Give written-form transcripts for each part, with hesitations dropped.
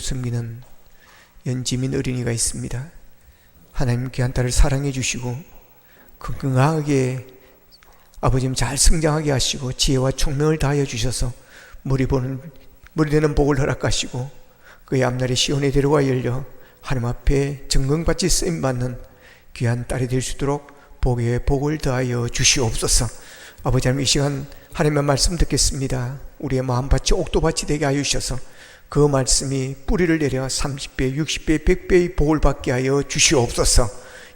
섬기는 연지민 어린이가 있습니다. 하나님 귀한 딸을 사랑해 주시고 건강하게 아버지님 잘 성장하게 하시고 지혜와 총명을 다하여 주셔서 머리 되는 복을 허락하시고 그의 앞날에 시온의 대로가 열려 하나님 앞에 정금같이 쓰임받는 귀한 딸이 될 수 있도록 복에 복을 더하여 주시옵소서. 아버지 하나님, 이 시간 하나님의 말씀 듣겠습니다. 우리의 마음밭이 옥토밭이 되게 하여 주셔서 그 말씀이 뿌리를 내려 30배, 60배, 100배의 복을 받게 하여 주시옵소서.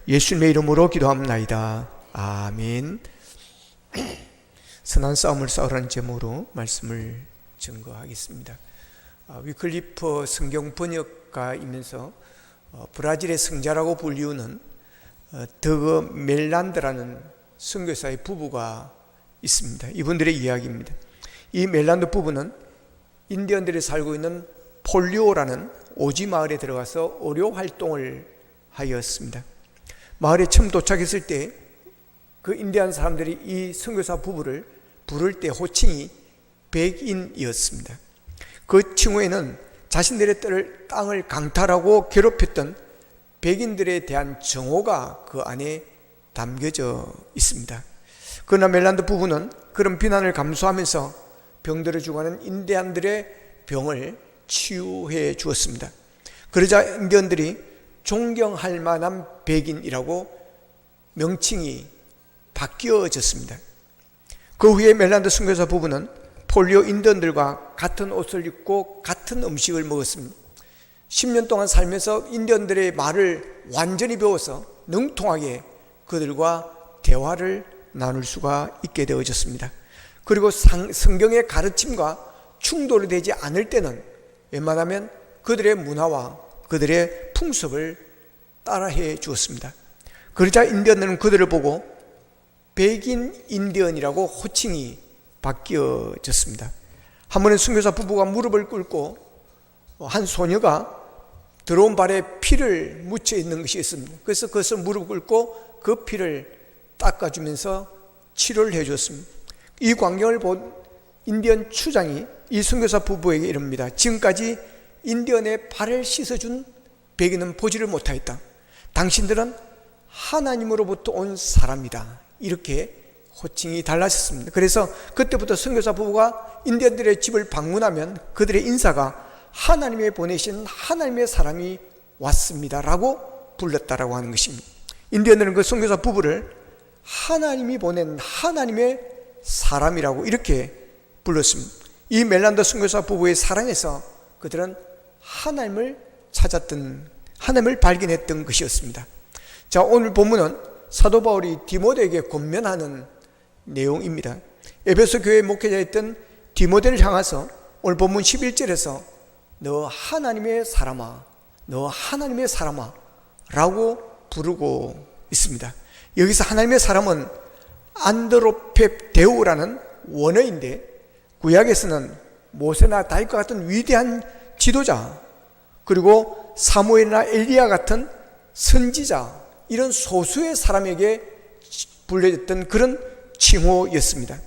예수님의 이름으로 기도합나이다. 아멘. 선한 싸움을 싸우라는 제목으로 말씀을 증거하겠습니다. 위클리프 성경 번역가이면서 브라질의 성자라고 불리우는 더그 멜란드라는 선교사의 부부가 있습니다. 이분들의 이야기입니다. 이 멜란드 부부는 인디언들이 살고 있는 폴리오라는 오지 마을에 들어가서 의료 활동을 하였습니다. 마을에 처음 도착했을 때 그 인디안 사람들이 이 선교사 부부를 부를 때 호칭이 백인이었습니다. 그 칭호에는 자신들의 땅을 강탈하고 괴롭혔던 백인들에 대한 정오가 그 안에 담겨져 있습니다. 그러나 멜란드 부부는 그런 비난을 감수하면서 병들어 죽어가는 인디안들의 병을 치유해 주었습니다. 그러자 인디언들이 존경할 만한 백인이라고 명칭이 바뀌어졌습니다. 그 후에 멜란드 선교사 부부는 폴리오 인디언들과 같은 옷을 입고 같은 음식을 먹었습니다. 10년 동안 살면서 인디언들의 말을 완전히 배워서 능통하게 그들과 대화를 나눌 수가 있게 되어졌습니다. 그리고 성경의 가르침과 충돌이 되지 않을 때는 웬만하면 그들의 문화와 그들의 풍습을 따라해 주었습니다. 그러자 인디언들은 그들을 보고 백인 인디언이라고 호칭이 바뀌어졌습니다. 한 번에 선교사 부부가 무릎을 꿇고 한 소녀가 들어온 발에 피를 묻혀 있는 것이 있습니다. 그래서 그것을 무릎 꿇고 그 피를 닦아주면서 치료를 해줬습니다. 이 광경을 본 인디언 추장이 이 선교사 부부에게 이릅니다. 지금까지 인디언의 발을 씻어준 백인은 보지를 못하였다. 당신들은 하나님으로부터 온 사람이다. 이렇게 호칭이 달라졌습니다. 그래서 그때부터 선교사 부부가 인디언들의 집을 방문하면 그들의 인사가 하나님의 보내신 하나님의 사람이 왔습니다 라고 불렀다라고 하는 것입니다. 인디언들은 그 선교사 부부를 하나님이 보낸 하나님의 사람이라고 이렇게 불렀습니다. 이 멜란드 선교사 부부의 사랑에서 그들은 하나님을 찾았던, 하나님을 발견했던 것이었습니다. 자, 오늘 본문은 사도 바울이 디모데에게 권면하는 내용입니다. 에베소 교회 목회자였던 디모데를 향해서 오늘 본문 11절에서 너 하나님의 사람아, 너 하나님의 사람아 라고 부르고 있습니다. 여기서 하나님의 사람은 안드로페데우라는 원어인데 구약에서는 모세나 다윗과 같은 위대한 지도자, 그리고 사무엘이나 엘리야 같은 선지자, 이런 소수의 사람에게 불려졌던 그런 칭호였습니다.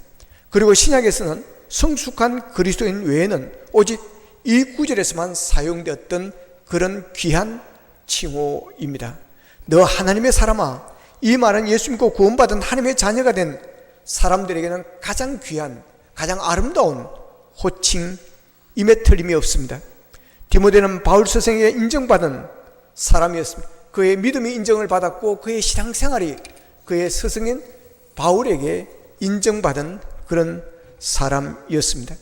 그리고 신약에서는 성숙한 그리스도인 외에는 오직 이 구절에서만 사용되었던 그런 귀한 칭호입니다. 너 하나님의 사람아, 이 말은 예수 믿고 구원받은 하나님의 자녀가 된 사람들에게는 가장 귀한, 가장 아름다운 호칭임에 틀림이 없습니다. 디모데는 바울 스승에게 인정받은 사람이었습니다. 그의 믿음이 인정을 받았고 그의 신앙생활이 그의 스승인 바울에게 인정받은 그런 사람이었습니다.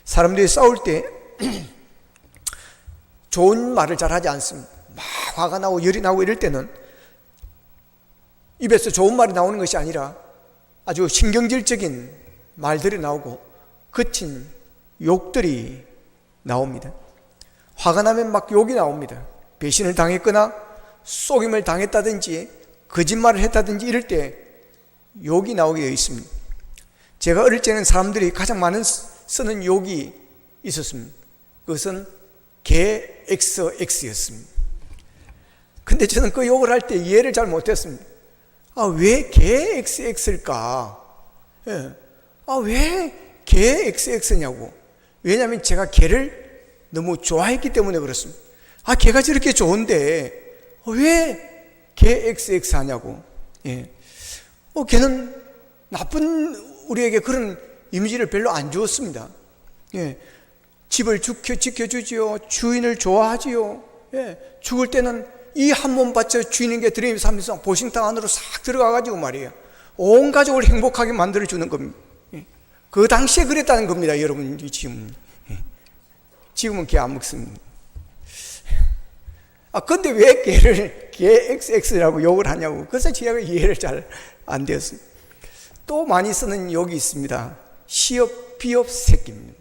사람들이 싸울 때 좋은 말을 잘 하지 않습니다. 막 화가 나고 열이 나고 이럴 때는 입에서 좋은 말이 나오는 것이 아니라 아주 신경질적인 말들이 나오고 거친 욕들이 나옵니다. 화가 나면 막 욕이 나옵니다. 배신을 당했거나 속임을 당했다든지 거짓말을 했다든지 이럴 때 욕이 나오게 되어 있습니다. 제가 어릴 때는 사람들이 가장 많은 쓰는 욕이 있었습니다. 그것은 개 XX였습니다. 근데 저는 그 욕을 할 때 이해를 잘 못했습니다. 왜 개 XX일까? 왜 개 XX냐고. 왜냐하면 제가 개를 너무 좋아했기 때문에 그렇습니다. 걔가 저렇게 좋은데 왜 걔 XX 하냐고. 걔는 나쁜 우리에게 그런 이미지를 별로 안 주었습니다. 집을 지켜주지요. 주인을 좋아하지요. 죽을 때는 이 한 몸 바쳐 주인에게 드리면서 보신탕 안으로 싹 들어가가지고 말이에요, 온 가족을 행복하게 만들어주는 겁니다. 그 당시에 그랬다는 겁니다. 여러분, 지금은 걔 안 먹습니다. 근데 왜 걔 XX라고 욕을 하냐고. 그래서 제가 이해를 잘 안 되었습니다. 또 많이 쓰는 욕이 있습니다. 시업, 비업, 새끼입니다.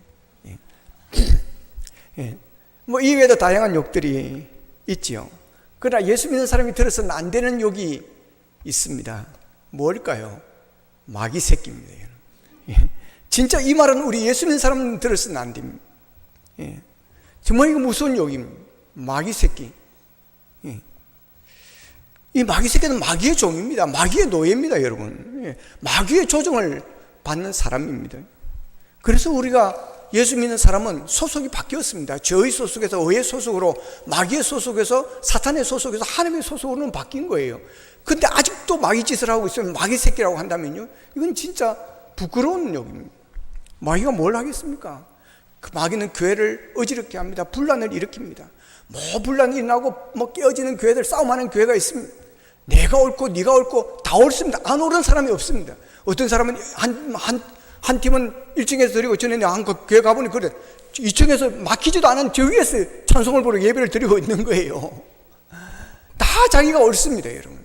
뭐 이외에도 다양한 욕들이 있지요. 그러나 예수 믿는 사람이 들어서는 안 되는 욕이 있습니다. 뭘까요? 마귀 새끼입니다. 진짜 이 말은 우리 예수 믿는 사람은 들어서는 안 됩니다. 정말 이거 무서운 욕입니다. 마귀 새끼. 이 마귀 새끼는 마귀의 종입니다. 마귀의 노예입니다, 여러분. 마귀의 조정을 받는 사람입니다. 그래서 우리가 예수 믿는 사람은 소속이 바뀌었습니다. 저의 소속에서 의의 소속으로, 마귀의 소속에서 사탄의 소속에서 하나님의 소속으로는 바뀐 거예요. 근데 아직도 마귀 짓을 하고 있으면 마귀 새끼라고 한다면요, 이건 진짜 부끄러운 욕입니다. 마귀가 뭘 하겠습니까? 그 마귀는 교회를 어지럽게 합니다. 분란을 일으킵니다. 뭐 분란이 나고 뭐 깨어지는 교회들, 싸움하는 교회가 있습니다. 내가 옳고 네가 옳고 다 옳습니다. 안 옳은 사람이 없습니다. 어떤 사람은 한 팀은 1층에서 드리고, 전에 한 교회 가보니 그래, 2층에서 막히지도 않은 저 위에서 찬송을 부르고 예배를 드리고 있는 거예요. 다 자기가 옳습니다, 여러분.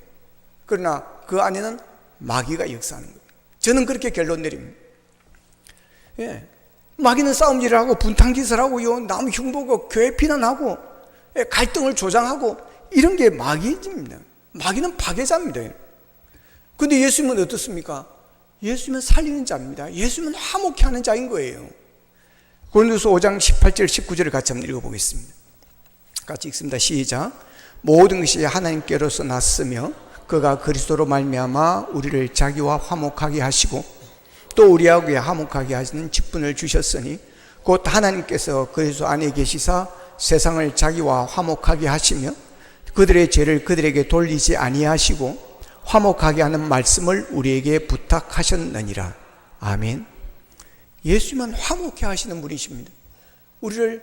그러나 그 안에는 마귀가 역사하는 거예요. 저는 그렇게 결론 내립니다. 마귀는 싸움질을 하고 분탕짓을 하고요, 남 흉보고 교회 비난하고 갈등을 조장하고, 이런 게 마귀입니다. 마귀는 파괴자입니다. 근데 예수님은 어떻습니까? 예수님은 살리는 자입니다. 예수님은 화목케 하는 자인 거예요. 고린도서 5장 18절 19절을 같이 한번 읽어보겠습니다. 같이 읽습니다. 시작. 모든 것이 하나님께로서 났으며 그가 그리스도로 말미암아 우리를 자기와 화목하게 하시고 또 우리하고 화목하게 하시는 직분을 주셨으니 곧 하나님께서 그리스도 안에 계시사 세상을 자기와 화목하게 하시며 그들의 죄를 그들에게 돌리지 아니하시고 화목하게 하는 말씀을 우리에게 부탁하셨느니라. 아멘. 예수님은 화목케 하시는 분이십니다. 우리를,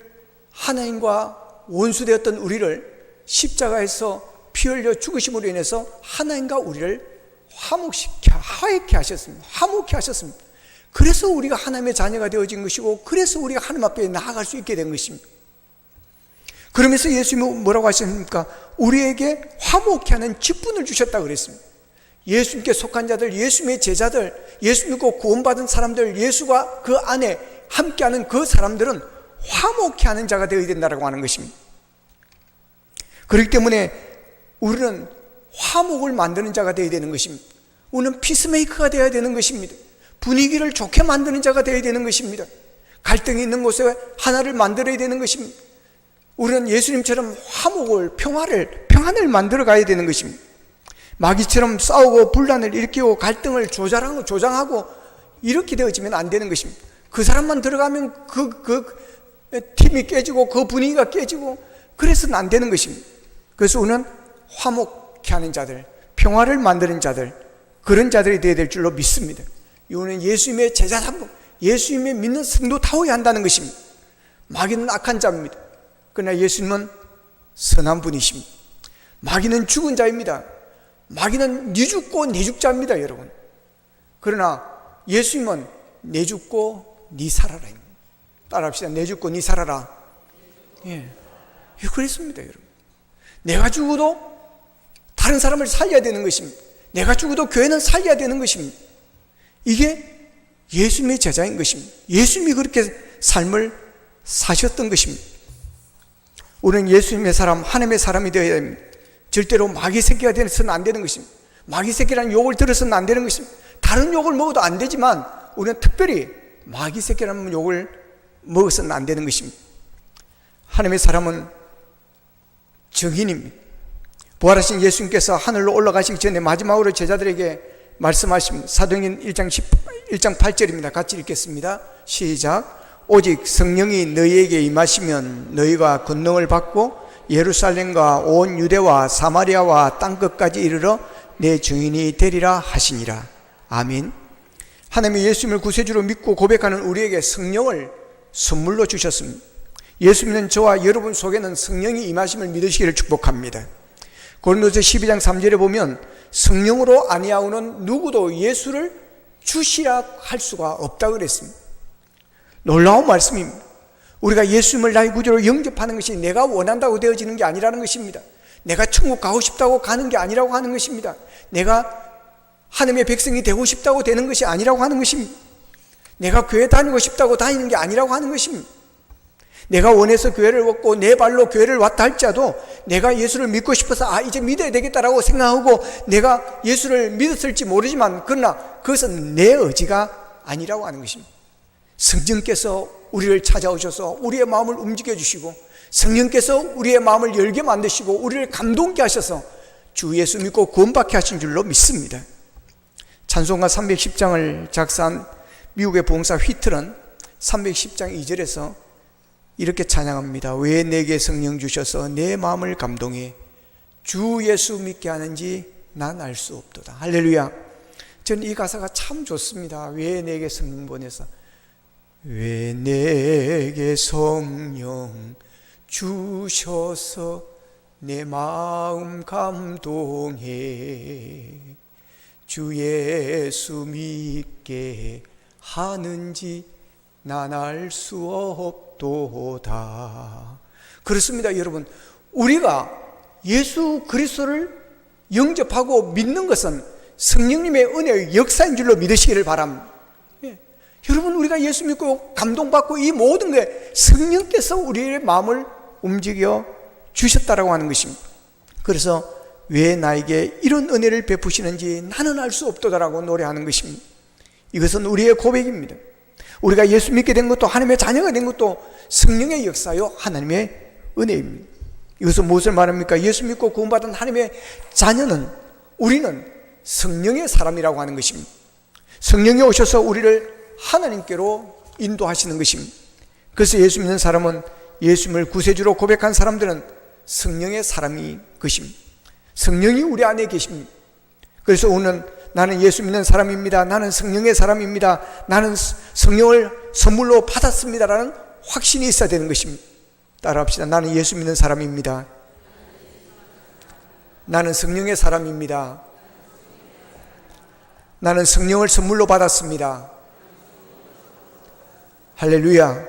하나님과 원수되었던 우리를 십자가에서 피 흘려 죽으심으로 인해서 하나님과 우리를 화해케 하셨습니다. 화목케 하셨습니다. 그래서 우리가 하나님의 자녀가 되어진 것이고, 그래서 우리가 하나님 앞에 나아갈 수 있게 된 것입니다. 그러면서 예수님은 뭐라고 하셨습니까? 우리에게 화목케 하는 직분을 주셨다고 그랬습니다. 예수님께 속한 자들, 예수님의 제자들, 예수 믿고 구원받은 사람들, 예수가 그 안에 함께하는 그 사람들은 화목케 하는 자가 되어야 된다고 하는 것입니다. 그렇기 때문에 우리는 화목을 만드는 자가 되어야 되는 것입니다. 우리는 피스메이커가 되어야 되는 것입니다. 분위기를 좋게 만드는 자가 되어야 되는 것입니다. 갈등이 있는 곳에 하나를 만들어야 되는 것입니다. 우리는 예수님처럼 화목을, 평안을 만들어 가야 되는 것입니다. 마귀처럼 싸우고 분란을 일으키고 갈등을 조장하고 이렇게 되어지면 안 되는 것입니다. 그 사람만 들어가면 그 팀이 깨지고 그 분위기가 깨지고 그래서는 안 되는 것입니다. 그래서 우리는 화목케 하는 자들, 평화를 만드는 자들, 그런 자들이 되어야 될 줄로 믿습니다. 이거는 예수님의 제자답고 예수님의 믿는 성도다워야 한다는 것입니다. 마귀는 악한 자입니다. 그러나 예수님은 선한 분이십니다. 마귀는 죽은 자입니다. 마귀는 니 죽고 니 죽자입니다, 여러분. 그러나 예수님은 내 죽고 니 살아라. 따라합시다. 내 죽고 니 살아라. 그랬습니다, 여러분. 내가 죽어도 다른 사람을 살려야 되는 것입니다. 내가 죽어도 교회는 살려야 되는 것입니다. 이게 예수님의 제자인 것입니다. 예수님이 그렇게 삶을 사셨던 것입니다. 우리는 예수님의 사람, 하나님의 사람이 되어야 됩니다. 절대로 마귀 새끼가 되어서는 안 되는 것입니다. 마귀 새끼라는 욕을 들어서는 안 되는 것입니다. 다른 욕을 먹어도 안 되지만 우리는 특별히 마귀 새끼라는 욕을 먹어서는 안 되는 것입니다. 하나님의 사람은 증인입니다. 부활하신 예수님께서 하늘로 올라가시기 전에 마지막으로 제자들에게 말씀하신 사도행전 1장 8절입니다. 같이 읽겠습니다. 시작. 오직 성령이 너희에게 임하시면 너희가 권능을 받고 예루살렘과 온 유대와 사마리아와 땅끝까지 이르러 내 증인이 되리라 하시니라. 아멘. 하나님이 예수님을 구세주로 믿고 고백하는 우리에게 성령을 선물로 주셨습니다. 예수 믿는 저와 여러분 속에는 성령이 임하심을 믿으시기를 축복합니다. 고린도서 12장 3절에 보면 성령으로 아니하오는 누구도 예수를 주시라 할 수가 없다고 그랬습니다. 놀라운 말씀입니다. 우리가 예수님을 나의 구주로 영접하는 것이 내가 원한다고 되어지는 게 아니라는 것입니다. 내가 천국 가고 싶다고 가는 게 아니라고 하는 것입니다. 내가 하나님의 백성이 되고 싶다고 되는 것이 아니라고 하는 것입니다. 내가 교회 다니고 싶다고 다니는 게 아니라고 하는 것입니다. 내가 원해서 교회를 왔고 내 발로 교회를 왔다 할지라도 내가 예수를 믿고 싶어서 이제 믿어야 되겠다라고 생각하고 내가 예수를 믿었을지 모르지만 그러나 그것은 내 의지가 아니라고 하는 것입니다. 성령께서 우리를 찾아오셔서 우리의 마음을 움직여 주시고 성령께서 우리의 마음을 열게 만드시고 우리를 감동케 하셔서 주 예수 믿고 구원받게 하신 줄로 믿습니다. 찬송가 310장을 작사한 미국의 봉사 휘틀은 310장 2절에서 이렇게 찬양합니다. 왜 내게 성령 주셔서 내 마음을 감동해 주 예수 믿게 하는지 난 알 수 없도다. 할렐루야. 저는 이 가사가 참 좋습니다. 왜 내게 성령 보내서 왜 내게 성령 주셔서 내 마음 감동해 주 예수 믿게 하는지 난 알 수 없도다. 그렇습니다, 여러분. 우리가 예수 그리스도를 영접하고 믿는 것은 성령님의 은혜의 역사인 줄로 믿으시기를 바랍니다. 여러분, 우리가 예수 믿고 감동받고 이 모든 게 성령께서 우리의 마음을 움직여 주셨다라고 하는 것입니다. 그래서 왜 나에게 이런 은혜를 베푸시는지 나는 알 수 없도다라고 노래하는 것입니다. 이것은 우리의 고백입니다. 우리가 예수 믿게 된 것도 하나님의 자녀가 된 것도 성령의 역사요 하나님의 은혜입니다. 이것은 무엇을 말합니까? 예수 믿고 구원받은 하나님의 자녀는 우리는 성령의 사람이라고 하는 것입니다. 성령이 오셔서 우리를 하나님께로 인도하시는 것입니다. 그래서 예수 믿는 사람은 예수님을 구세주로 고백한 사람들은 성령의 사람이 것입니다. 성령이 우리 안에 계십니다. 그래서 오늘 나는 예수 믿는 사람입니다. 나는 성령의 사람입니다. 나는 성령을 선물로 받았습니다라는 확신이 있어야 되는 것입니다. 따라합시다. 나는 예수 믿는 사람입니다. 나는 성령의 사람입니다. 나는 성령을 선물로 받았습니다. 할렐루야.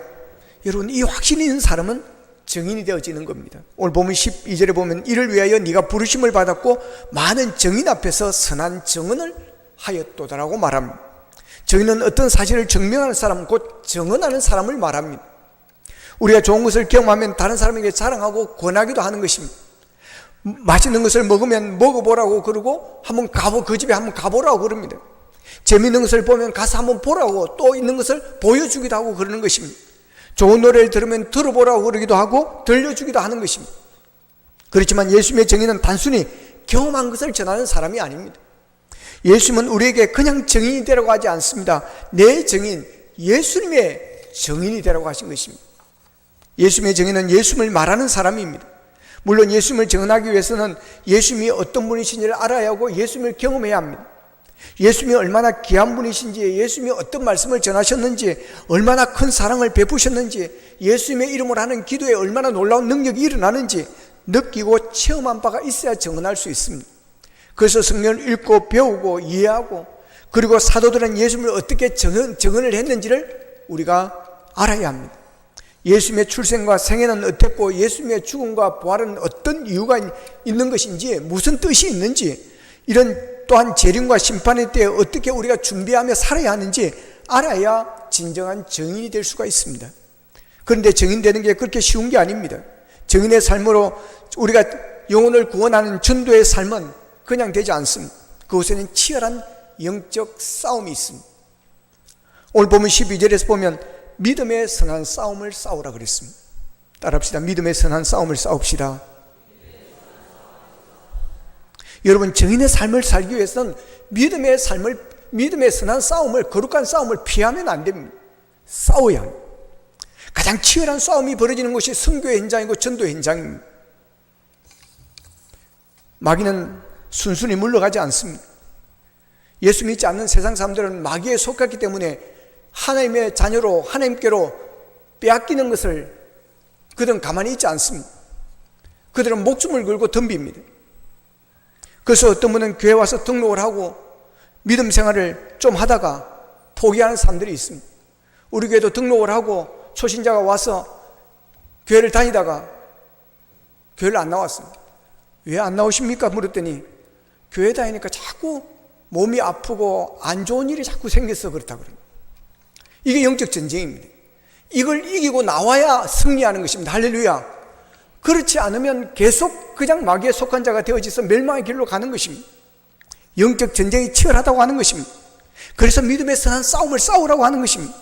여러분, 이 확신이 있는 사람은 증인이 되어지는 겁니다. 오늘 보면 12절에 보면 이를 위하여 네가 부르심을 받았고 많은 증인 앞에서 선한 증언을 하였도다라고 말합니다. 증인은 어떤 사실을 증명하는 사람, 곧 증언하는 사람을 말합니다. 우리가 좋은 것을 경험하면 다른 사람에게 자랑하고 권하기도 하는 것입니다. 맛있는 것을 먹으면 먹어보라고 그러고 그 집에 한번 가보라고 그럽니다. 재미있는 것을 보면 가서 한번 보라고 또 있는 것을 보여주기도 하고 그러는 것입니다. 좋은 노래를 들으면 들어보라고 그러기도 하고 들려주기도 하는 것입니다. 그렇지만 예수님의 증인은 단순히 경험한 것을 전하는 사람이 아닙니다. 예수님은 우리에게 그냥 증인이 되라고 하지 않습니다. 내 증인, 예수님의 증인이 되라고 하신 것입니다. 예수님의 증인은 예수님을 말하는 사람입니다. 물론 예수님을 증언하기 위해서는 예수님이 어떤 분이신지를 알아야 하고 예수님을 경험해야 합니다. 예수님이 얼마나 귀한 분이신지, 예수님이 어떤 말씀을 전하셨는지, 얼마나 큰 사랑을 베푸셨는지, 예수님의 이름으로 하는 기도에 얼마나 놀라운 능력이 일어나는지 느끼고 체험한 바가 있어야 증언할 수 있습니다. 그래서 성경을 읽고 배우고 이해하고, 그리고 사도들은 예수님을 어떻게 증언을 했는지를 우리가 알아야 합니다. 예수님의 출생과 생애는 어땠고 예수님의 죽음과 부활은 어떤 이유가 있는 것인지, 무슨 뜻이 있는지, 이런 또한 재림과 심판의 때에 어떻게 우리가 준비하며 살아야 하는지 알아야 진정한 증인이 될 수가 있습니다. 그런데 증인되는 게 그렇게 쉬운 게 아닙니다. 증인의 삶으로 우리가 영혼을 구원하는 전도의 삶은 그냥 되지 않습니다. 그곳에는 치열한 영적 싸움이 있습니다. 오늘 보면 12절에서 보면 믿음의 선한 싸움을 싸우라 그랬습니다. 따라합시다. 믿음의 선한 싸움을 싸웁시다. 여러분, 증인의 삶을 살기 위해서는 믿음의 선한 싸움을, 거룩한 싸움을 피하면 안 됩니다. 싸워야 합니다. 가장 치열한 싸움이 벌어지는 것이 선교의 현장이고 전도의 현장입니다. 마귀는 순순히 물러가지 않습니다. 예수 믿지 않는 세상 사람들은 마귀에 속했기 때문에 하나님의 자녀로 하나님께로 빼앗기는 것을 그들은 가만히 있지 않습니다. 그들은 목숨을 걸고 덤빕니다. 그래서 어떤 분은 교회 와서 등록을 하고 믿음 생활을 좀 하다가 포기하는 사람들이 있습니다. 우리 교회도 등록을 하고 초신자가 와서 교회를 다니다가 교회를 안 나왔습니다. 왜 안 나오십니까? 물었더니 교회 다니니까 자꾸 몸이 아프고 안 좋은 일이 자꾸 생겨서 그렇다 그럽니다. 이게 영적 전쟁입니다. 이걸 이기고 나와야 승리하는 것입니다. 할렐루야. 그렇지 않으면 계속 그냥 마귀에 속한 자가 되어져서 멸망의 길로 가는 것입니다. 영적 전쟁이 치열하다고 하는 것입니다. 그래서 믿음의 선한 싸움을 싸우라고 하는 것입니다.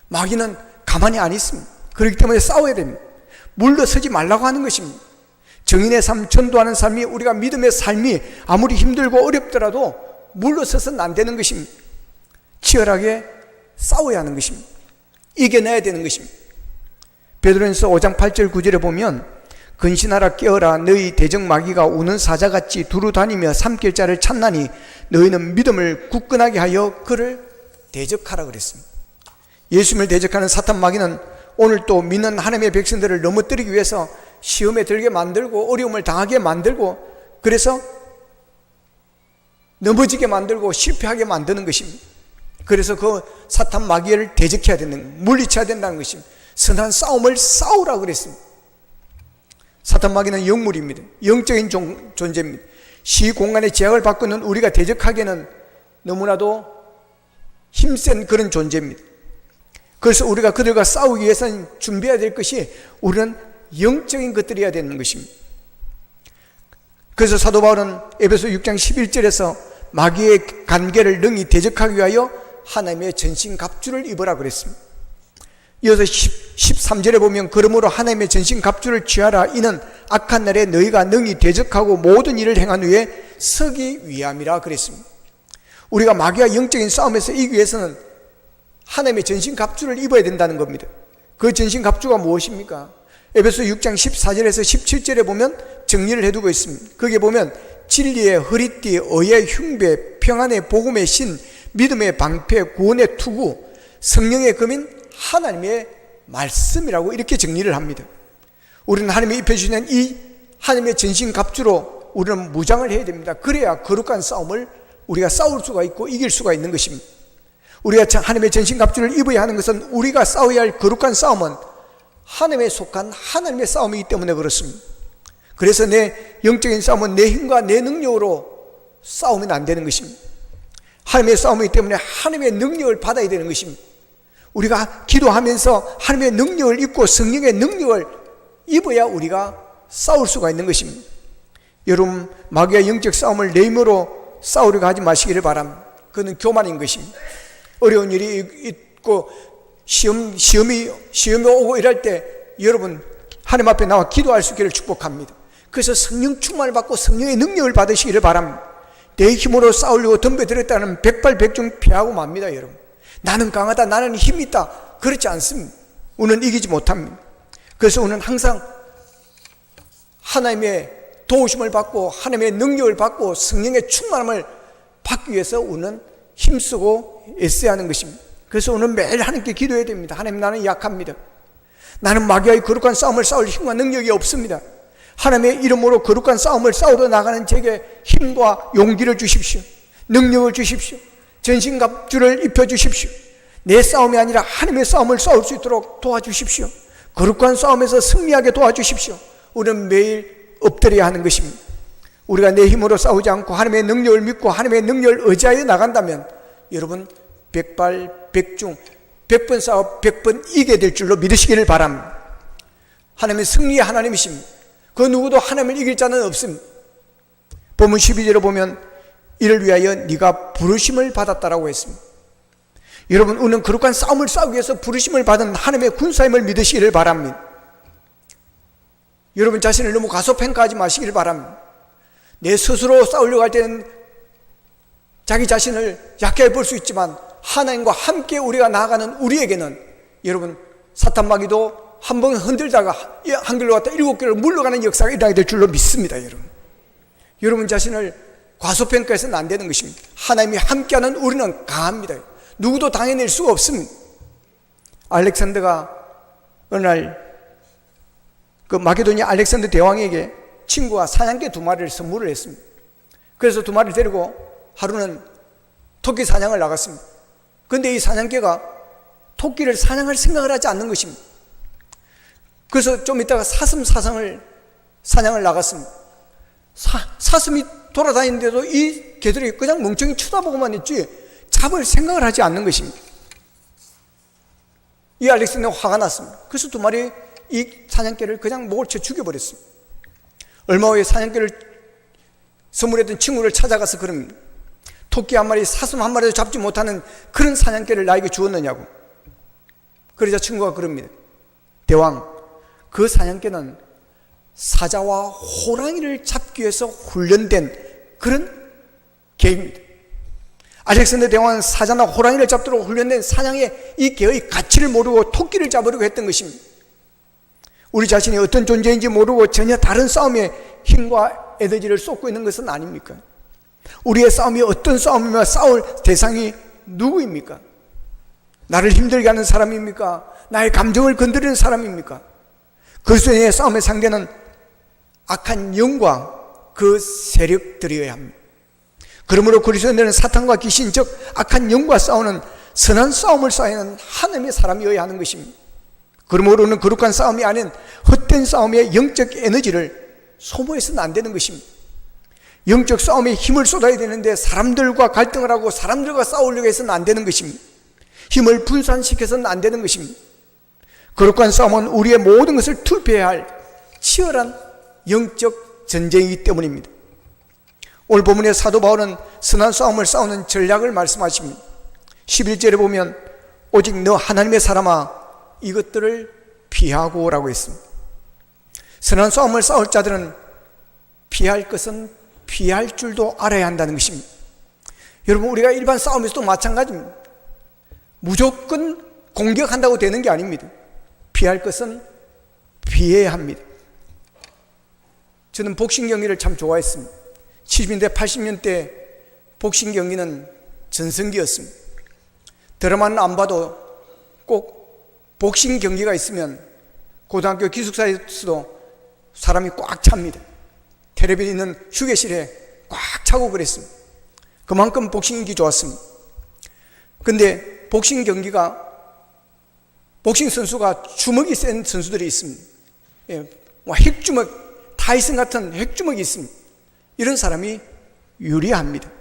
마귀는 가만히 안 있습니다. 그렇기 때문에 싸워야 됩니다. 물러서지 말라고 하는 것입니다. 정인의 삶, 전도하는 삶이, 우리가 믿음의 삶이 아무리 힘들고 어렵더라도 물러서서는 안 되는 것입니다. 치열하게 싸워야 하는 것입니다. 이겨내야 되는 것입니다. 베드로전서 5장 8절 9절에 보면 근신하라 깨어라 너희 대적 마귀가 우는 사자같이 두루 다니며 삼킬 자를 찾나니 너희는 믿음을 굳건하게 하여 그를 대적하라 그랬습니다. 예수님을 대적하는 사탄 마귀는 오늘 또 믿는 하나님의 백성들을 넘어뜨리기 위해서 시험에 들게 만들고 어려움을 당하게 만들고 그래서 넘어지게 만들고 실패하게 만드는 것입니다. 그래서 그 사탄 마귀를 대적해야 되는, 물리쳐야 된다는 것입니다. 선한 싸움을 싸우라고 그랬습니다. 사탄 마귀는 영물입니다. 영적인 존재입니다. 시공간의 제약을 받고는 우리가 대적하기에는 너무나도 힘센 그런 존재입니다. 그래서 우리가 그들과 싸우기 위해서는 준비해야 될 것이 우리는 영적인 것들이어야 되는 것입니다. 그래서 사도 바울은 에베소 6장 11절에서 마귀의 관계를 능히 대적하기 위하여 하나님의 전신갑주를 입으라 그랬습니다. 이어서 13절에 보면 그러므로 하나님의 전신갑주를 취하라 이는 악한 날에 너희가 능히 대적하고 모든 일을 행한 후에 서기 위함이라 그랬습니다. 우리가 마귀와 영적인 싸움에서 이기기 위해서는 하나님의 전신갑주를 입어야 된다는 겁니다. 그 전신갑주가 무엇입니까? 에베소 6장 14절에서 17절에 보면 정리를 해두고 있습니다. 거기에 보면 진리의 허리띠, 의의 흉배, 평안의 복음의 신, 믿음의 방패, 구원의 투구, 성령의 검인 하나님의 말씀이라고 이렇게 정리를 합니다. 우리는 하나님이 입혀주시는 이 하나님의 전신갑주로 우리는 무장을 해야 됩니다. 그래야 거룩한 싸움을 우리가 싸울 수가 있고 이길 수가 있는 것입니다. 우리가 하나님의 전신갑주를 입어야 하는 것은 우리가 싸워야 할 거룩한 싸움은 하나님에 속한 하나님의 싸움이기 때문에 그렇습니다. 그래서 내 영적인 싸움은 내 힘과 내 능력으로 싸우면 안 되는 것입니다. 하나님의 싸움이기 때문에 하나님의 능력을 받아야 되는 것입니다. 우리가 기도하면서 하나님의 능력을 입고 성령의 능력을 입어야 우리가 싸울 수가 있는 것입니다. 여러분, 마귀와 영적 싸움을 내 힘으로 싸우려고 하지 마시기를 바랍니다. 그건 교만인 것입니다. 어려운 일이 있고 시험이 오고 이럴 때 여러분 하나님 앞에 나와 기도할 수 있기를 축복합니다. 그래서 성령 충만을 받고 성령의 능력을 받으시기를 바랍니다. 내 힘으로 싸우려고 덤벼들었다는 백발백중 피하고 맙니다. 여러분, 나는 강하다, 나는 힘이 있다, 그렇지 않습니다. 우리는 이기지 못합니다. 그래서 우리는 항상 하나님의 도우심을 받고 하나님의 능력을 받고 성령의 충만함을 받기 위해서 우리는 힘쓰고 애써야 하는 것입니다. 그래서 오늘 매일 하나님께 기도해야 됩니다. 하나님, 나는 약합니다. 나는 마귀와의 거룩한 싸움을 싸울 힘과 능력이 없습니다. 하나님의 이름으로 거룩한 싸움을 싸우러 나가는 제게 힘과 용기를 주십시오. 능력을 주십시오. 전신갑주를 입혀주십시오. 내 싸움이 아니라 하나님의 싸움을 싸울 수 있도록 도와주십시오. 거룩한 싸움에서 승리하게 도와주십시오. 우리는 매일 엎드려야 하는 것입니다. 우리가 내 힘으로 싸우지 않고 하나님의 능력을 믿고 하나님의 능력을 의지하여 나간다면 여러분 백발백중 100번 싸워 100번 이게 될 줄로 믿으시기를 바랍니다. 하나님은 승리의 하나님이십니다. 그 누구도 하나님을 이길 자는 없습니다. 본문 12절에 보면 이를 위하여 네가 부르심을 받았다라고 했습니다. 여러분, 우리는 거룩한 싸움을 싸우기 위해서 부르심을 받은 하나님의 군사임을 믿으시기를 바랍니다. 여러분 자신을 너무 과소평가하지 마시기를 바랍니다. 내 스스로 싸우려고 할 때는 자기 자신을 약해 볼 수 있지만 하나님과 함께 우리가 나아가는 우리에게는 여러분 사탄 마귀도 한 번 흔들다가 한 길로 갔다 7길로 물러가는 역사가 일어나게 될 줄로 믿습니다. 여러분, 여러분 자신을 과소평가해서는 안 되는 것입니다. 하나님이 함께하는 우리는 강합니다. 누구도 당해낼 수가 없습니다. 알렉산더가 어느 날 그 마게도니아 알렉산더 대왕에게 친구가 사냥개 2마리를 선물을 했습니다. 그래서 2마리를 데리고 하루는 토끼 사냥을 나갔습니다. 그런데 이 사냥개가 토끼를 사냥할 생각을 하지 않는 것입니다. 그래서 좀 있다가 사슴을 사냥을 나갔습니다. 사슴이 돌아다니는데도 이 개들이 그냥 멍청이 쳐다보고만 있지 잡을 생각을 하지 않는 것입니다. 이 알렉산더가 화가 났습니다. 그래서 2마리 이 사냥개를 그냥 목을 쳐 죽여버렸습니다. 얼마 후에 사냥개를 선물했던 친구를 찾아가서 그럽니다. 토끼 1마리, 사슴 1마리도 잡지 못하는 그런 사냥개를 나에게 주었느냐고. 그러자 친구가 그럽니다. 대왕, 그 사냥개는 사자와 호랑이를 잡기 위해서 훈련된 그런 개입니다. 알렉산더 대왕은 사자나 호랑이를 잡도록 훈련된 사냥의 이 개의 가치를 모르고 토끼를 잡으려고 했던 것입니다. 우리 자신이 어떤 존재인지 모르고 전혀 다른 싸움에 힘과 에너지를 쏟고 있는 것은 아닙니까? 우리의 싸움이 어떤 싸움이며 싸울 대상이 누구입니까? 나를 힘들게 하는 사람입니까? 나의 감정을 건드리는 사람입니까? 그리스도인의 싸움의 상대는 악한 영과 그 세력들이어야 합니다. 그러므로 그리스도인들은 사탄과 귀신, 즉 악한 영과 싸우는 선한 싸움을 싸워야 하는 하나님의 사람이어야 하는 것입니다. 그러므로 우리는 거룩한 싸움이 아닌 헛된 싸움의 영적 에너지를 소모해서는 안 되는 것입니다. 영적 싸움에 힘을 쏟아야 되는데 사람들과 갈등을 하고 사람들과 싸우려고 해서는 안 되는 것입니다. 힘을 분산시켜서는 안 되는 것입니다. 거룩한 싸움은 우리의 모든 것을 투표해야 할 치열한 영적 전쟁이기 때문입니다. 오늘 본문의 사도 바울은 선한 싸움을 싸우는 전략을 말씀하십니다. 11절에 보면 오직 너 하나님의 사람아 이것들을 피하고 라고 했습니다. 선한 싸움을 싸울 자들은 피할 것은 피할 줄도 알아야 한다는 것입니다. 여러분, 우리가 일반 싸움에서도 마찬가지입니다. 무조건 공격한다고 되는 게 아닙니다. 피할 것은 피해야 합니다. 저는 복싱 경기를 참 좋아했습니다. 70년대 80년대 복싱 경기는 전성기였습니다. 드라마는 안 봐도 꼭 복싱 경기가 있으면 고등학교 기숙사에서도 사람이 꽉 찹니다. 텔레비전 있는 휴게실에 꽉 차고 그랬습니다. 그만큼 복싱 경기 좋았습니다. 근데 복싱 경기가 복싱 선수가 주먹이 센 선수들이 있습니다. 예, 핵주먹, 타이슨 같은 핵주먹이 있습니다. 이런 사람이 유리합니다.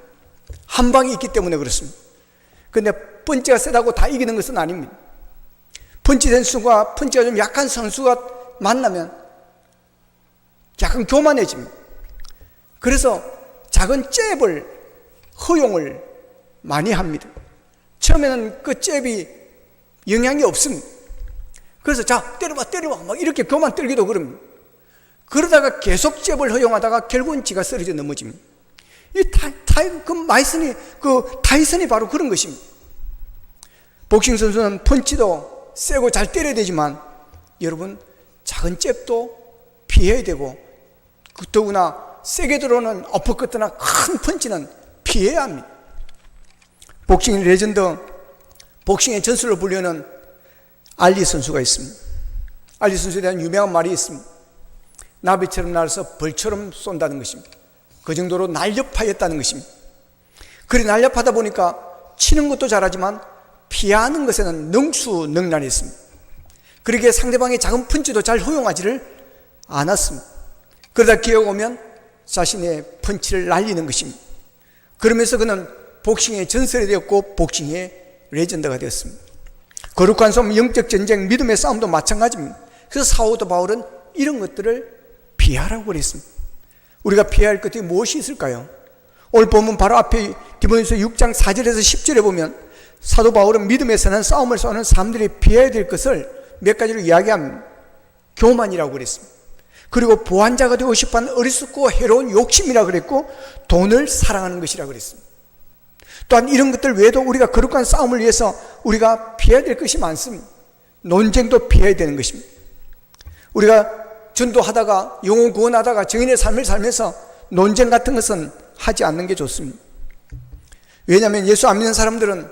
한 방이 있기 때문에 그렇습니다. 근데 펀치가 세다고 다 이기는 것은 아닙니다. 펀치 선수가 펀치가 좀 약한 선수가 만나면 약간 교만해집니다. 그래서 작은 잽을 허용을 많이 합니다. 처음에는 그 잽이 영향이 없습니다. 그래서 자 때려봐 막 이렇게 교만 떨기도 그럽니다. 그러다가 계속 잽을 허용하다가 결국은 지가 쓰러져 넘어집니다. 이 타이슨이 바로 그런 것입니다. 복싱 선수는 펀치도 세고 잘 때려야 되지만 여러분 작은 잽도 피해야 되고 더구나 세게 들어오는 어퍼커트나 큰 펀치는 피해야 합니다. 복싱 레전드, 복싱의 전설로 불리는 알리 선수가 있습니다. 알리 선수에 대한 유명한 말이 있습니다. 나비처럼 날아서 벌처럼 쏜다는 것입니다. 그 정도로 날렵하였다는 것입니다. 그리 날렵하다 보니까 치는 것도 잘하지만 피하는 것에는 능수능란했습니다. 그러기에 상대방의 작은 펀치도 잘 허용하지를 않았습니다. 그러다 기회가 오면 자신의 펀치를 날리는 것입니다. 그러면서 그는 복싱의 전설이 되었고 복싱의 레전드가 되었습니다. 거룩한 싸움, 영적 전쟁, 믿음의 싸움도 마찬가지입니다. 그래서 사도 바울은 이런 것들을 피하라고 그랬습니다. 우리가 피해야 할 것들이 무엇이 있을까요? 오늘 보면 바로 앞에 디모데후서 6장 4절에서 10절에 보면 사도 바울은 믿음의 선한 싸움을 싸우는 사람들이 피해야 될 것을 몇 가지로 이야기합니다. 교만이라고 그랬습니다. 그리고 보안자가 되고 싶어하는 어리석고 해로운 욕심이라고 그랬고 돈을 사랑하는 것이라고 그랬습니다. 또한 이런 것들 외에도 우리가 거룩한 싸움을 위해서 우리가 피해야 될 것이 많습니다. 논쟁도 피해야 되는 것입니다. 우리가 전도하다가 영혼 구원하다가 정인의 삶을 살면서 논쟁 같은 것은 하지 않는 게 좋습니다. 왜냐하면 예수 안 믿는 사람들은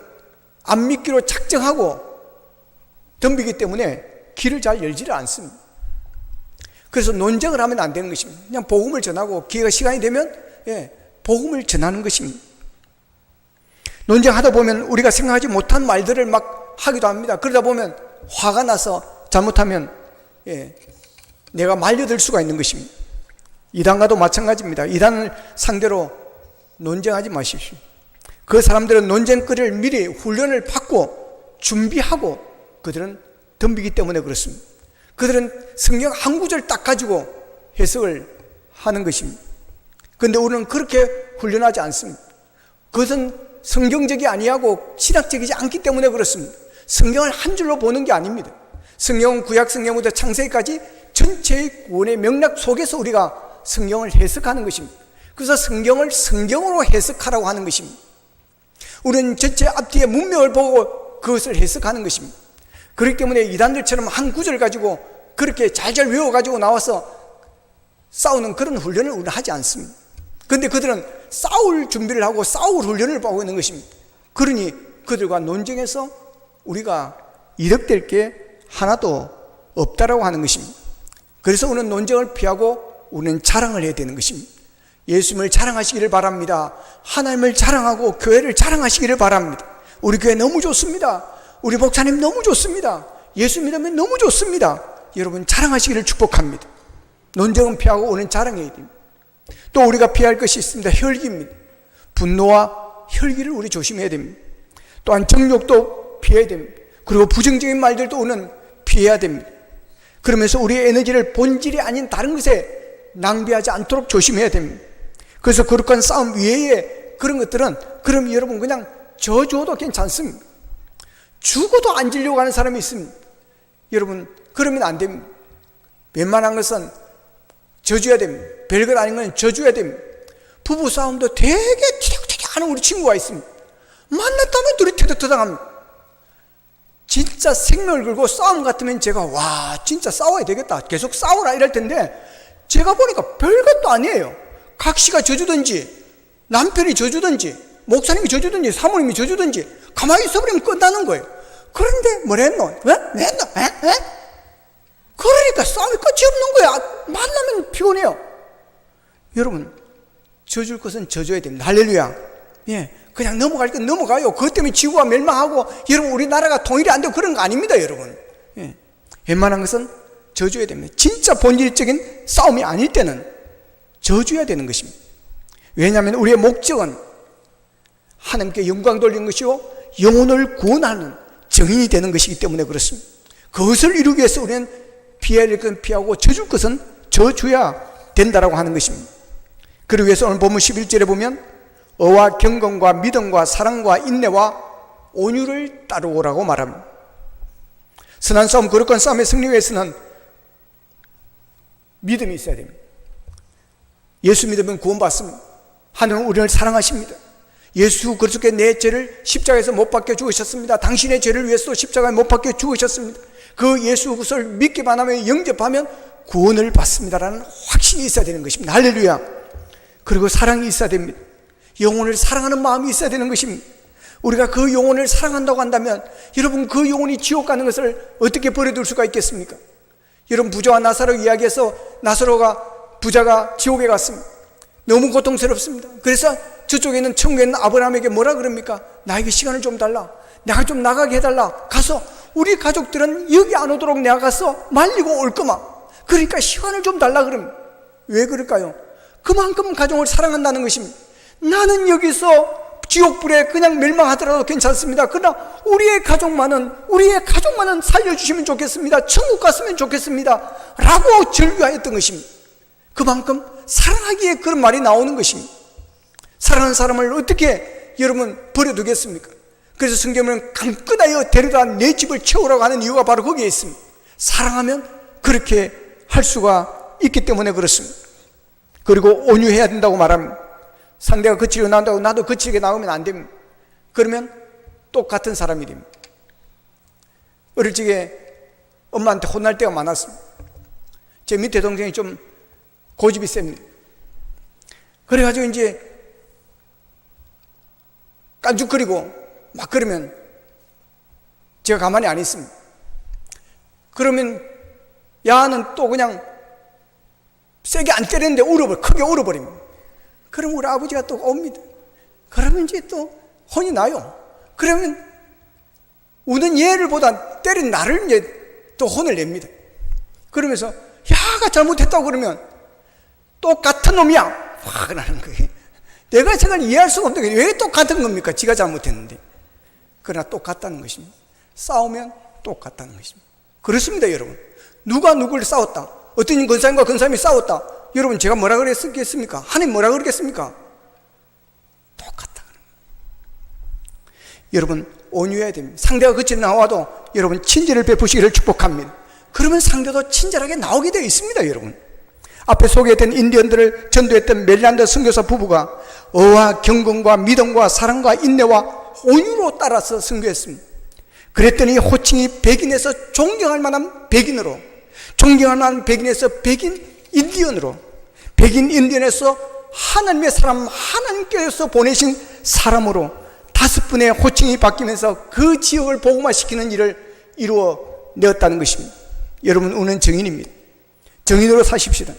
안 믿기로 작정하고 덤비기 때문에 길을 잘 열지를 않습니다. 그래서 논쟁을 하면 안 되는 것입니다. 그냥 복음을 전하고 기회가 시간이 되면 복음을 전하는 것입니다. 논쟁하다 보면 우리가 생각하지 못한 말들을 막 하기도 합니다. 그러다 보면 화가 나서 잘못하면 내가 말려들 수가 있는 것입니다. 이단과도 마찬가지입니다. 이단을 상대로 논쟁하지 마십시오. 그 사람들은 논쟁거리를 미리 훈련을 받고 준비하고 그들은 덤비기 때문에 그렇습니다. 그들은 성경 한 구절 딱 가지고 해석을 하는 것입니다. 그런데 우리는 그렇게 훈련하지 않습니다. 그것은 성경적이 아니하고 신학적이지 않기 때문에 그렇습니다. 성경을 한 줄로 보는 게 아닙니다. 성경은 구약 성경부터 창세기까지 전체의 구원의 맥락 속에서 우리가 성경을 해석하는 것입니다. 그래서 성경을 성경으로 해석하라고 하는 것입니다. 우리는 전체 앞뒤의 문맥을 보고 그것을 해석하는 것입니다. 그렇기 때문에 이단들처럼 한 구절 가지고 그렇게 잘잘 외워가지고 나와서 싸우는 그런 훈련을 우리는 하지 않습니다. 그런데 그들은 싸울 준비를 하고 싸울 훈련을 하고 있는 것입니다. 그러니 그들과 논쟁에서 우리가 이득될 게 하나도 없다라고 하는 것입니다. 그래서 우리는 논쟁을 피하고 우리는 자랑을 해야 되는 것입니다. 예수님을 자랑하시기를 바랍니다. 하나님을 자랑하고 교회를 자랑하시기를 바랍니다. 우리 교회 너무 좋습니다. 우리 목사님 너무 좋습니다. 예수 믿으면 너무 좋습니다. 여러분 자랑하시기를 축복합니다. 논쟁은 피하고 우리는 자랑해야 됩니다. 또 우리가 피할 것이 있습니다. 혈기입니다. 분노와 혈기를 우리 조심해야 됩니다. 또한 정욕도 피해야 됩니다. 그리고 부정적인 말들도 우리는 피해야 됩니다. 그러면서 우리의 에너지를 본질이 아닌 다른 것에 낭비하지 않도록 조심해야 됩니다. 그래서 거룩한 싸움 외에 그런 것들은 그럼 여러분 그냥 저주어도 괜찮습니다. 죽어도 안 지려고 하는 사람이 있습니다. 여러분 그러면 안 됩니다. 웬만한 것은 저주해야 됩니다. 별것 아닌 건 저주해야 됩니다. 부부싸움도 되게 티격태격 하는 우리 친구가 있습니다. 만났다면 둘이 터득터득합니다. 진짜 생명을 걸고 싸움 같으면 제가 와 진짜 싸워야 되겠다 계속 싸우라 이럴 텐데 제가 보니까 별것도 아니에요. 각시가 져주든지 남편이 져주든지 목사님이 져주든지 사모님이 져주든지 가만히 있어버리면 끝나는 거예요. 그런데 뭐랬노? 왜? 왜했노? 그러니까 싸움이 끝이 없는 거야. 만나면 피곤해요. 여러분 져줄 것은 져줘야 됩니다. 할렐루야. 그냥 넘어갈 건 넘어가요. 그것 때문에 지구가 멸망하고 여러분 우리나라가 통일이 안 되고 그런 거 아닙니다. 여러분 웬만한 것은 져줘야 됩니다. 진짜 본질적인 싸움이 아닐 때는 져줘야 되는 것입니다. 왜냐하면 우리의 목적은 하나님께 영광 돌리는 것이고 영혼을 구원하는 정인이 되는 것이기 때문에 그렇습니다. 그것을 이루기 위해서 우리는 피해야 될 것은 피하고 져줄 것은 져줘야 된다라고 하는 것입니다. 그러기 위해서 오늘 본문 11절에 보면 어와 경건과 믿음과 사랑과 인내와 온유를 따르오라고 말합니다. 선한 싸움 거룩한 싸움의 승리 위해서는 믿음이 있어야 됩니다. 예수 믿으면 구원받습니다. 하나님은 우리를 사랑하십니다. 예수 그리스도께 내 죄를 십자가에서 못 박혀 죽으셨습니다. 당신의 죄를 위해서 십자가에 못 박혀 죽으셨습니다. 그 예수 그리스도를 믿기만 하면 영접하면 구원을 받습니다라는 확신이 있어야 되는 것입니다. 할렐루야. 그리고 사랑이 있어야 됩니다. 영혼을 사랑하는 마음이 있어야 되는 것입니다. 우리가 그 영혼을 사랑한다고 한다면 여러분 그 영혼이 지옥 가는 것을 어떻게 버려둘 수가 있겠습니까? 여러분 부자와 나사로 이야기해서 나사로가 부자가 지옥에 갔습니다. 너무 고통스럽습니다. 그래서 저쪽에 있는 천국에 있는 아브라함에게 뭐라 그럽니까? 나에게 시간을 좀 달라. 내가 좀 나가게 해달라. 가서 우리 가족들은 여기 안 오도록 내가 가서 말리고 올 거마. 그러니까 시간을 좀 달라 그럽니다. 왜 그럴까요? 그만큼 가족을 사랑한다는 것입니다. 나는 여기서 지옥불에 그냥 멸망하더라도 괜찮습니다. 그러나 우리의 가족만은 살려주시면 좋겠습니다. 천국 갔으면 좋겠습니다. 라고 절규하였던 것입니다. 그만큼 사랑하기에 그런 말이 나오는 것입니다. 사랑하는 사람을 어떻게 여러분 버려두겠습니까? 그래서 성경은 강끈하여 데려다 내 집을 채우라고 하는 이유가 바로 거기에 있습니다. 사랑하면 그렇게 할 수가 있기 때문에 그렇습니다. 그리고 온유해야 된다고 말합니다. 상대가 거칠게 나온다고 나도 거칠게 나오면 안 됩니다. 그러면 똑같은 사람이 됩니다. 어릴 적에 엄마한테 혼날 때가 많았습니다. 제 밑에 동생이 좀 고집이 셉니다. 그래가지고 이제 깐죽거리고 막 그러면 제가 가만히 안 있습니다. 그러면 야는 또 그냥 세게 안 때리는데 크게 울어버립니다. 그럼 우리 아버지가 또 옵니다. 그러면 이제 또 혼이 나요. 그러면 우는 얘를 보다 때린 나를 이제 또 혼을 냅니다. 그러면서 야가 잘못했다고 그러면 똑같은 놈이야 확 나는 거예요. 내가 생각을 이해할 수가 없는데 왜 똑같은 겁니까? 지가 잘못했는데. 그러나 똑같다는 것입니다. 싸우면 똑같다는 것입니다. 그렇습니다, 여러분. 누가 누구를 싸웠다, 어떤 권사님과 권사님이 싸웠다, 여러분 제가 뭐라 그랬겠습니까? 하나님 뭐라 그러겠습니까? 똑같다. 여러분 온유해야 됩니다. 상대가 거칠게 나와도 여러분 친절을 베푸시기를 축복합니다. 그러면 상대도 친절하게 나오게 되어 있습니다. 여러분, 앞에 소개했던 인디언들을 전도했던 멜란드 선교사 부부가 어와 경건과 믿음과 사랑과 인내와 온유로 따라서 선교했습니다. 그랬더니 호칭이 백인에서 존경할 만한 백인으로, 존경할 만한 백인에서 백인 인디언으로, 백인 인디언에서 하나님의 사람, 하나님께서 보내신 사람으로 5분의 호칭이 바뀌면서 그 지역을 복음화시키는 일을 이루어 내었다는 것입니다. 여러분, 우리는 정인입니다. 정인으로 사십시다.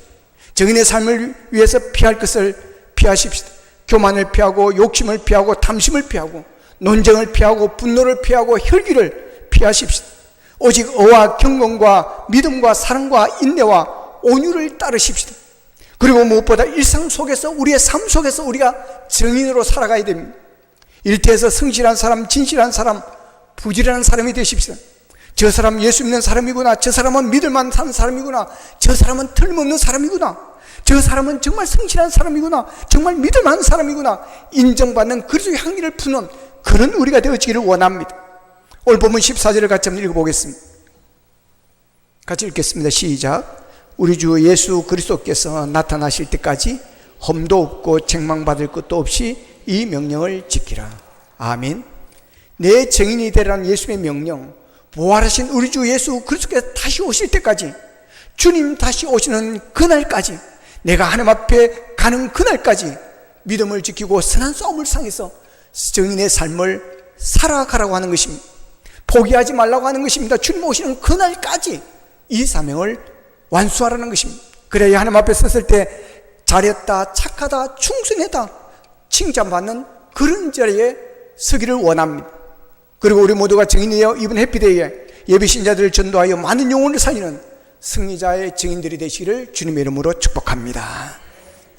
정인의 삶을 위해서 피할 것을 피하십시다. 교만을 피하고 욕심을 피하고 탐심을 피하고 논쟁을 피하고 분노를 피하고 혈기를 피하십시다. 오직 어와 경건과 믿음과 사랑과 인내와 온유를 따르십시다. 그리고 무엇보다 일상 속에서, 우리의 삶 속에서 우리가 정인으로 살아가야 됩니다. 일터에서 성실한 사람, 진실한 사람, 부지런한 사람이 되십시다. 저 사람 예수 믿는 사람이구나, 저 사람은 믿을만 하는 사람이구나, 저 사람은 틀림없는 사람이구나, 저 사람은 정말 성실한 사람이구나, 정말 믿을만한 사람이구나, 인정받는 그리스도의 향기를 푸는 그런 우리가 되어지기를 원합니다. 오늘 본문 14절을 같이 한번 읽어보겠습니다. 같이 읽겠습니다. 시작. 우리 주 예수 그리스도께서 나타나실 때까지 험도 없고 책망받을 것도 없이 이 명령을 지키라. 아멘. 내 정인이 되라는 예수의 명령, 부활하신 우리 주 예수 그리스도께서 다시 오실 때까지, 주님 다시 오시는 그날까지, 내가 하나님 앞에 가는 그날까지 믿음을 지키고 선한 싸움을 상해서 정인의 삶을 살아가라고 하는 것입니다. 포기하지 말라고 하는 것입니다. 주님 오시는 그날까지 이 사명을 완수하라는 것입니다. 그래야 하나님 앞에 섰을 때 잘했다, 착하다, 충성했다 칭찬받는 그런 자리에 서기를 원합니다. 그리고 우리 모두가 정인이여 이번 해피데이에 예비신자들을 전도하여 많은 영혼을 살리는 승리자의 증인들이 되시기를 주님의 이름으로 축복합니다.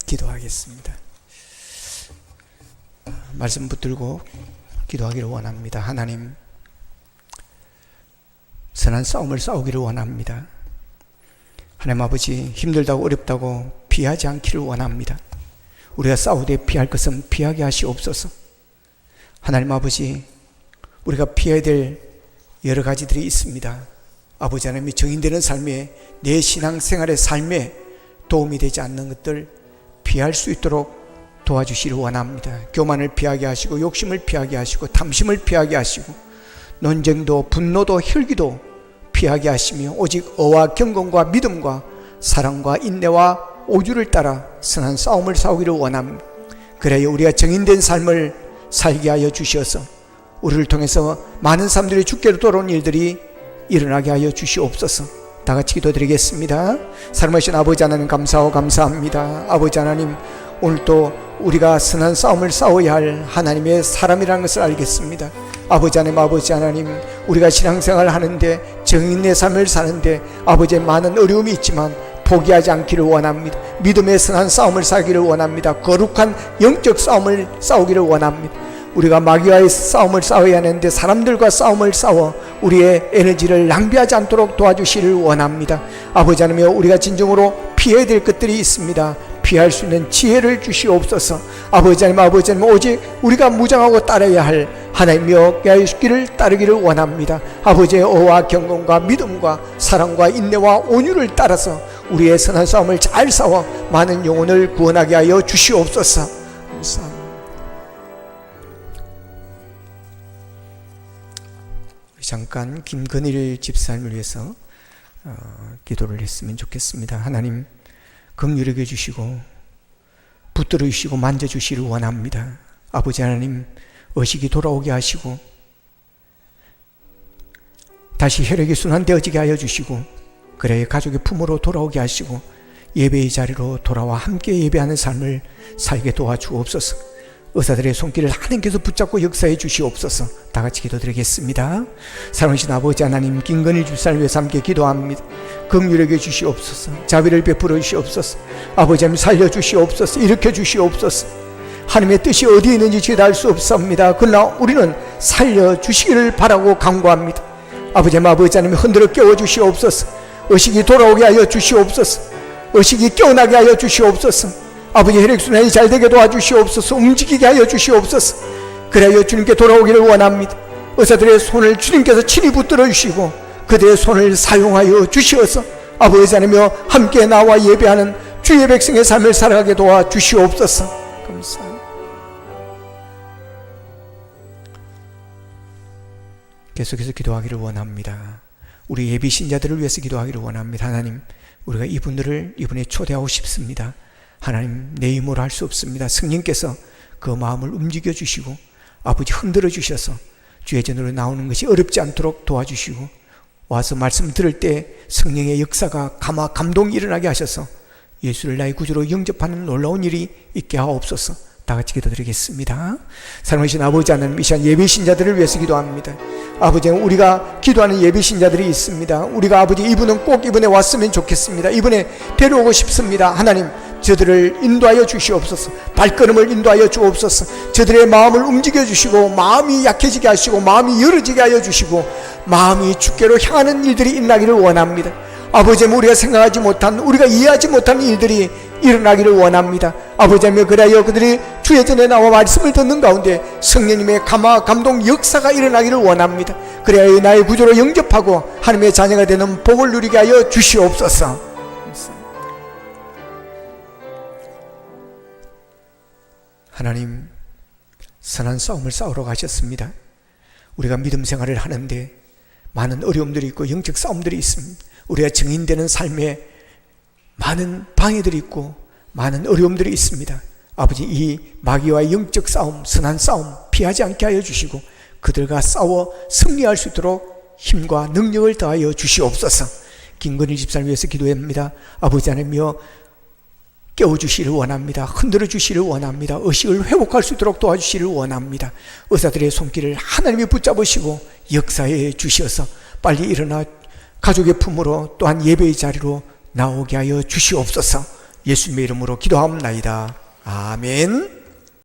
기도하겠습니다. 말씀 붙들고 기도하기를 원합니다. 하나님, 선한 싸움을 싸우기를 원합니다. 하나님 아버지, 힘들다고 어렵다고 피하지 않기를 원합니다. 우리가 싸우되 피할 것은 피하게 하시옵소서. 하나님 아버지, 우리가 피해야 될 여러 가지들이 있습니다. 아버지 하나님이 정인되는 삶에, 내 신앙생활의 삶에 도움이 되지 않는 것들 피할 수 있도록 도와주시길 원합니다. 교만을 피하게 하시고, 욕심을 피하게 하시고, 탐심을 피하게 하시고, 논쟁도 분노도 혈기도 피하게 하시며, 오직 어와 경건과 믿음과 사랑과 인내와 오주를 따라 선한 싸움을 싸우기를 원합니다. 그래야 우리가 정인된 삶을 살게 하여 주시어서 우리를 통해서 많은 사람들이 주께로 돌아온 일들이 일어나게 하여 주시옵소서. 다 같이 기도드리겠습니다. 사랑하신 아버지 하나님, 감사하고 감사합니다. 아버지 하나님, 오늘도 우리가 선한 싸움을 싸워야 할 하나님의 사람이라는 것을 알겠습니다. 아버지 하나님, 우리가 신앙생활을 하는데, 정인의 삶을 사는데 아버지의 많은 어려움이 있지만 포기하지 않기를 원합니다. 믿음의 선한 싸움을 살기를 원합니다. 거룩한 영적 싸움을 싸우기를 원합니다. 우리가 마귀와의 싸움을 싸워야 하는데 사람들과 싸움을 싸워 우리의 에너지를 낭비하지 않도록 도와주시기를 원합니다. 아버지 하나님, 우리가 진정으로 피해야 될 것들이 있습니다. 피할 수 있는 지혜를 주시옵소서. 아버지 하나님, 오직 우리가 무장하고 따라야 할 하나님의 길을 따르기를 원합니다. 아버지의 어와 경건과 믿음과 사랑과 인내와 온유를 따라서 우리의 선한 싸움을 잘 싸워 많은 영혼을 구원하게 하여 주시옵소서. 감사합니다. 잠깐 김건일 집사님을 위해서 기도를 했으면 좋겠습니다. 하나님, 긍휼히 여겨 주시고 붙들어 주시고 만져주시기를 원합니다. 아버지 하나님, 의식이 돌아오게 하시고 다시 혈액이 순환되어지게 하여 주시고, 그래야 가족의 품으로 돌아오게 하시고 예배의 자리로 돌아와 함께 예배하는 삶을 살게 도와주옵소서. 의사들의 손길을 하나님께서 붙잡고 역사해 주시옵소서. 다 같이 기도드리겠습니다. 사랑하신 아버지 하나님, 김건희 집사를 위해서 함께 기도합니다. 긍휼하게 주시옵소서. 자비를 베풀어 주시옵소서. 아버지 하나님, 살려주시옵소서. 일으켜 주시옵소서. 하나님의 뜻이 어디에 있는지 저희가 알 수 없습니다. 그러나 우리는 살려주시기를 바라고 간구합니다. 아버지 하나님, 흔들어 깨워주시옵소서. 의식이 돌아오게 하여 주시옵소서. 의식이 깨어나게 하여 주시옵소서. 아버지, 혈액순환이 잘되게 도와주시옵소서. 움직이게 하여 주시옵소서. 그래야 주님께 돌아오기를 원합니다. 의사들의 손을 주님께서 친히 붙들어 주시고 그들의 손을 사용하여 주시어서 아버지 하나님여 함께 나와 예배하는 주의 백성의 삶을 살아가게 도와주시옵소서. 감사합니다. 계속해서 기도하기를 원합니다. 우리 예비 신자들을 위해서 기도하기를 원합니다. 하나님, 우리가 이분들을 이번에 초대하고 싶습니다. 하나님, 내 힘으로 할 수 없습니다. 성령께서 그 마음을 움직여 주시고 아버지 흔들어 주셔서 주의 전으로 나오는 것이 어렵지 않도록 도와주시고, 와서 말씀 들을 때 성령의 역사가 감동이 일어나게 하셔서 예수를 나의 구주로 영접하는 놀라운 일이 있게 하옵소서. 다 같이 기도드리겠습니다. 사랑하신 아버지 하나님, 이 시간 예배 신자들을 위해서 기도합니다. 아버지, 우리가 기도하는 예배 신자들이 있습니다. 우리가 아버지, 이분은 꼭 이번에 왔으면 좋겠습니다. 이번에 데려오고 싶습니다. 하나님, 저들을 인도하여 주시옵소서. 발걸음을 인도하여 주옵소서. 저들의 마음을 움직여 주시고 마음이 약해지게 하시고 마음이 열어지게 하여 주시고 마음이 주께로 향하는 일들이 일어나기를 원합니다. 아버지, 우리가 생각하지 못한, 우리가 이해하지 못한 일들이 일어나기를 원합니다. 아버지, 그래야 그들이 주의 전에 나와 말씀을 듣는 가운데 성령님의 감동 역사가 일어나기를 원합니다. 그래야 나의 구주로 영접하고 하나님의 자녀가 되는 복을 누리게 하여 주시옵소서. 하나님, 선한 싸움을 싸우러 가셨습니다. 우리가 믿음 생활을 하는데 많은 어려움들이 있고 영적 싸움들이 있습니다. 우리가 증인되는 삶에 많은 방해들이 있고 많은 어려움들이 있습니다. 아버지, 이 마귀와의 영적 싸움, 선한 싸움 피하지 않게 하여 주시고 그들과 싸워 승리할 수 있도록 힘과 능력을 더하여 주시옵소서. 김건희 집사를 위해서 기도합니다. 아버지 하나님이여, 깨워주시기를 원합니다. 흔들어 주시기를 원합니다. 의식을 회복할 수 있도록 도와주시기를 원합니다. 의사들의 손길을 하나님이 붙잡으시고 역사해 주셔서 빨리 일어나 가족의 품으로 또한 예배의 자리로 나오게 하여 주시옵소서. 예수님의 이름으로 기도하옵나이다. 아멘.